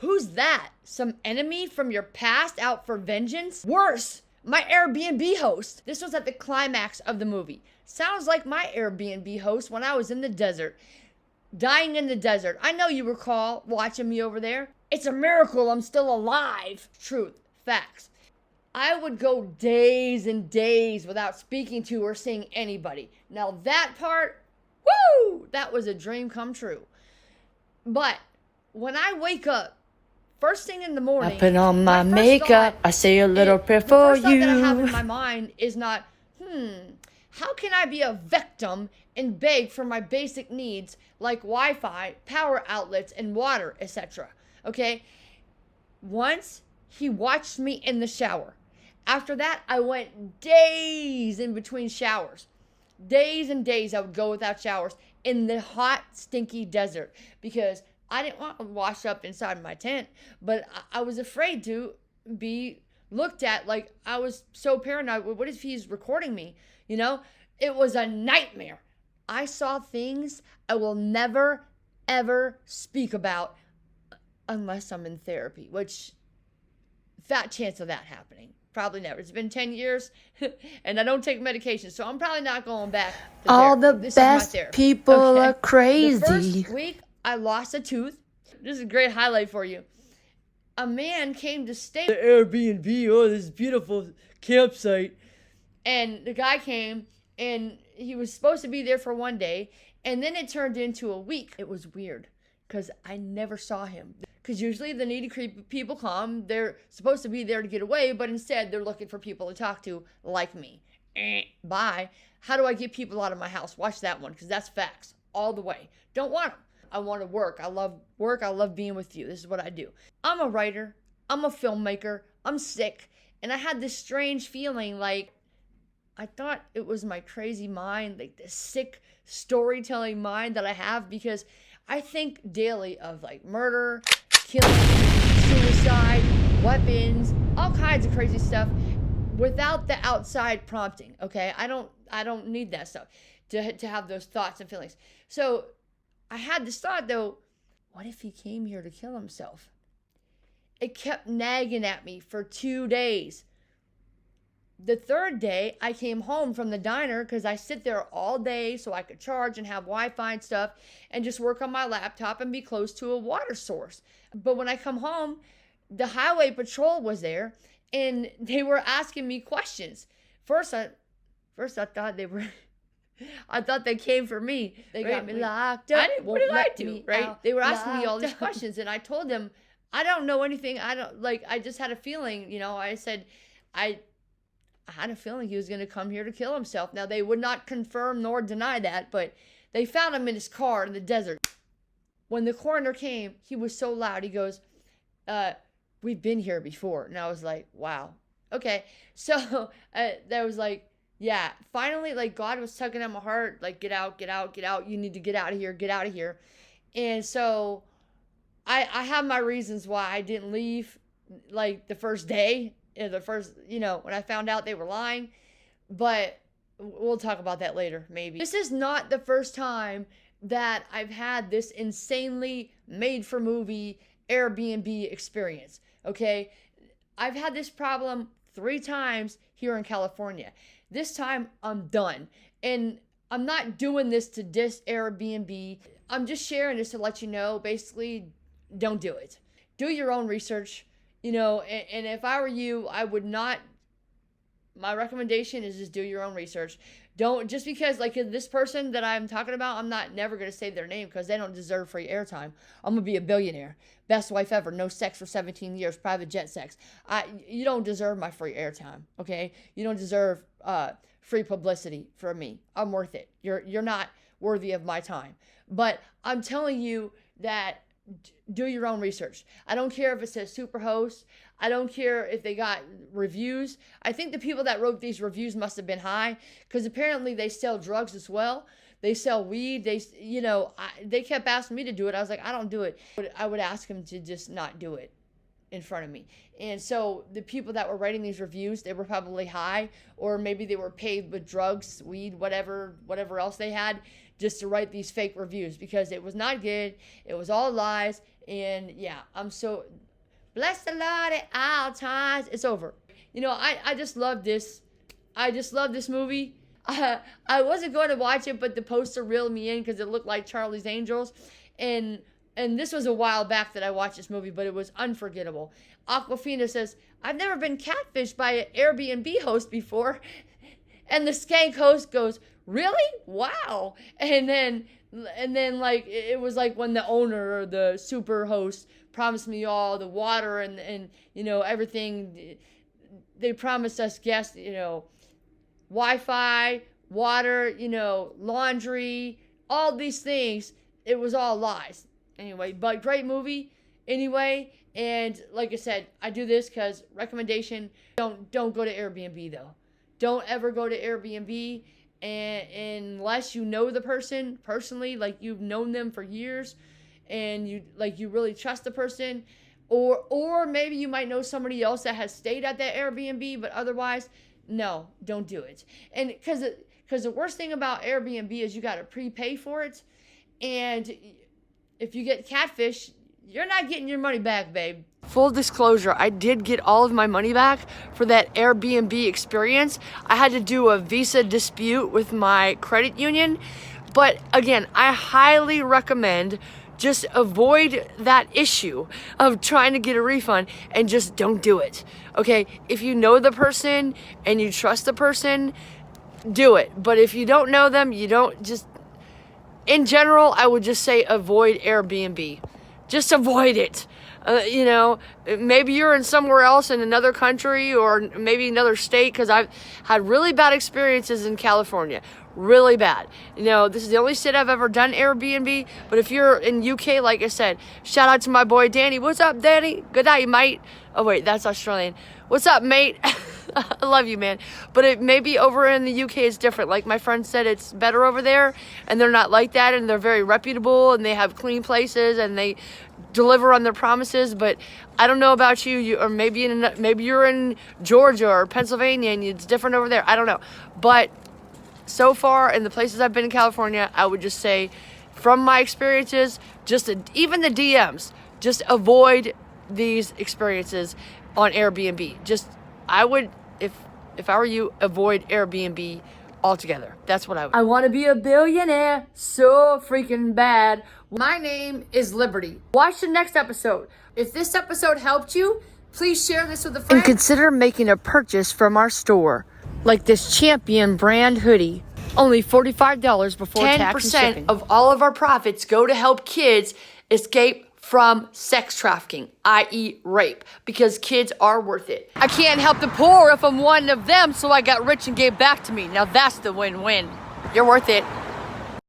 Who's that? Some enemy from your past out for vengeance? Worse, my Airbnb host. This was at the climax of the movie. Sounds like my Airbnb host when I was in the desert. Dying in the desert. I know you recall watching me over there. It's a miracle I'm still alive. Truth. Facts. I would go days and days without speaking to or seeing anybody. Now that part, woo! That was a dream come true. But when I wake up, first thing in the morning, I put on my makeup, I say a little prayer for you. The first thought that I have in my mind is not, how can I be a victim and beg for my basic needs like Wi-Fi, power outlets, and water, etc.? Okay? Once, he watched me in the shower. After that, I went days in between showers. Days and days I would go without showers in the hot, stinky desert because I didn't want to wash up inside my tent, but I was afraid to be looked at like I was so paranoid. What if he's recording me? You know, it was a nightmare. I saw things I will never, ever speak about unless I'm in therapy, which fat chance of that happening. Probably never. It's been 10 years and I don't take medication, so I'm probably not going back to All therapy. the This best people are crazy. The first week, I lost a tooth. This is a great highlight for you. A man came to stay at the Airbnb. Oh, this beautiful campsite. And the guy came, and he was supposed to be there for one day, and then it turned into a week. It was weird, because I never saw him. Because usually the needy people come, they're supposed to be there to get away, but instead they're looking for people to talk to, like me. Bye. How do I get people out of my house? Watch that one, because that's facts all the way. Don't want them. I want to work. I love work. I love being with you. This is what I do. I'm a writer. I'm a filmmaker. I'm sick. And I had this strange feeling like I thought it was my crazy mind, like this sick storytelling mind that I have, because I think daily of like murder, killing, suicide, weapons, all kinds of crazy stuff without the outside prompting, okay? I don't need that stuff to have those thoughts and feelings. So I had this thought though, what if he came here to kill himself? It kept nagging at me for 2 days. The third day, I came home from the diner because I sit there all day so I could charge and have Wi-Fi and stuff and just work on my laptop and be close to a water source. But when I come home, the highway patrol was there and they were asking me questions. First I thought they were... I thought they came for me. They got me locked up. What did I do, right? Out, they were asking me all these questions and I told them, I don't know anything. I just had a feeling, I said, I had a feeling he was going to come here to kill himself. Now, they would not confirm nor deny that, but they found him in his car in the desert. When the coroner came, he was so loud. He goes, we've been here before. And I was like, wow. Okay. So that was like, yeah, finally, like God was tugging at my heart, like, get out, get out, get out. You need to get out of here, get out of here. And so I have my reasons why I didn't leave like the first day. When I found out they were lying, but we'll talk about that later, maybe. This is not the first time that I've had this insanely made-for-movie Airbnb experience, okay? I've had this problem 3 times here in California. This time, I'm done. And I'm not doing this to diss Airbnb. I'm just sharing this to let you know, basically, don't do it. Do your own research. And if I were you, I would not, my recommendation is just do your own research. Don't, just because like this person that I'm talking about, I'm never going to say their name because they don't deserve free airtime. I'm going to be a billionaire. Best wife ever. No sex for 17 years. Private jet sex. You don't deserve my free airtime. Okay. You don't deserve free publicity from me. I'm worth it. You're not worthy of my time. But I'm telling you that do your own research. I don't care if it says superhost. I don't care if they got reviews. I think the people that wrote these reviews must have been high because apparently they sell drugs as well. They sell weed. They kept asking me to do it. I was like, I don't do it. But I would ask them to just not do it in front of me. And so the people that were writing these reviews, they were probably high, or maybe they were paid with drugs, weed, whatever else they had just to write these fake reviews because it was not good. It was all lies. And yeah, I'm so bless the Lord at all times. It's over. You know, I just love this. I just love this movie. I wasn't going to watch it, but the poster reeled me in because it looked like Charlie's Angels. And this was a while back that I watched this movie, but it was unforgettable. Awkafina says, I've never been catfished by an Airbnb host before. And the SKANK host goes, really? Wow. And then like, it was like when the owner or the superhost promised me all the water and you know, everything. They promised us guests, you know, Wi-Fi, water, you know, laundry, all these things. It was all lies. Anyway, but great movie anyway. And like I said, I do this because recommendation, don't go to Airbnb though. Don't ever go to Airbnb and unless you know the person personally, like you've known them for years and you really trust the person, or maybe you might know somebody else that has stayed at that Airbnb, but otherwise, no, don't do it. And because the worst thing about Airbnb is you got to prepay for it, and if you get catfish, you're not getting your money back, babe. Full disclosure, I did get all of my money back for that Airbnb experience. I had to do a visa dispute with my credit union. But again, I highly recommend just avoid that issue of trying to get a refund and just don't do it. Okay? If you know the person and you trust the person, do it. But if you don't know them, you don't just... In general, I would just say avoid Airbnb. Just avoid it. You know, maybe you're in somewhere else in another country or maybe another state, because I've had really bad experiences in California. Really bad. You know, this is the only state I've ever done Airbnb. But if you're in UK, like I said, shout out to my boy Danny. What's up, Danny? Good night, mate. Oh, wait, that's Australian. What's up, mate? I love you, man. But it maybe over in the UK it's different. Like my friend said, it's better over there, and they're not like that, and they're very reputable, and they have clean places, and they deliver on their promises. But I don't know about you, or maybe you're in Georgia or Pennsylvania, and it's different over there. I don't know. But so far, in the places I've been in California, I would just say, from my experiences, even the DMs, just avoid these experiences on Airbnb. I would, if I were you, avoid Airbnb altogether. That's what I would. I want to be a billionaire so freaking bad. My name is Liberty. Watch the next episode. If this episode helped you, please share this with a friend. And consider making a purchase from our store, like this Champion brand hoodie. Only $45 before tax and shipping. 10% of all of our profits go to help kids escape from sex trafficking, i.e. rape, because kids are worth it. I can't help the poor if I'm one of them, so I got rich and gave back to me. Now that's the win-win. You're worth it.